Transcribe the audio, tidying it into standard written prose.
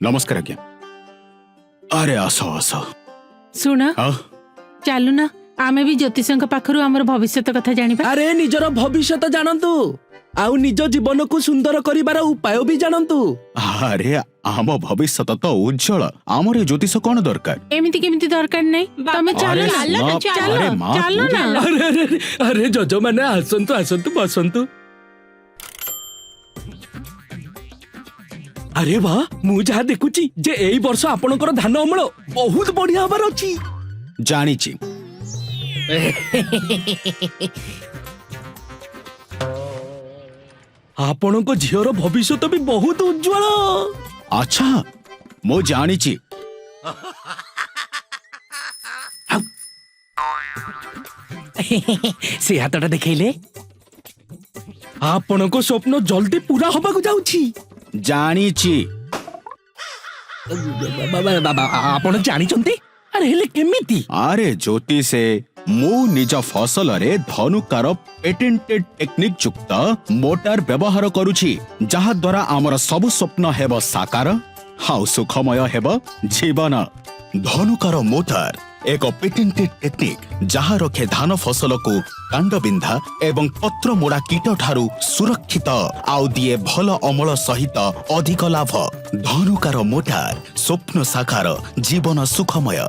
नमस्कार आज्ञा। अरे आस आस सुन चलु ना आमे भी ज्योतिषों पाखरु हमर भविष्य कथा जानिबा। अरे निजर भविष्य जानतु आउ निज जीवन को सुंदर करिबार उपाय भी जानतु। अरे आम भविष्य तो उज्जवल आमर ज्योतिष कौन दरकार एमिति केमिति दरकार नै तमे चलो चलो ना। अरे अरे अरे जज माने आसंतु आसंतु बसंतु। अरे वाह मु जहा देखुची जे एई वर्ष आपनकर धान अमल बहुत बढ़िया हबार अछि। जानी छी आपनक झियर भविष्य तो भी बहुत उज्जवल। अच्छा मो जानी छी। से हातटा देखैले आपनक स्वप्न जल्दी पूरा होबाकू जाउछी। जानी छी बाबा आपण जानिचंती। अरे हेले केमिति? अरे ज्योतिषे मु निज फसल रे धनुकार पेटेंटेड टेक्निक युक्त मोटर व्यवहार करूछि जहा द्वारा आमर सब स्वप्न हेब साकार हाउ सुखमय हेब जीवन। धनुकार मोटर एक पेटेंटेड टेक्निक जहा रखे धान फसल को कांड बिंधा एवं पत्र मोड़ा कीट ठारू सुरक्षित आउ दिए भल अमल सहित अधिक लाभ। धनुकार मोटर स्वप्न साकार जीवन सुखमय।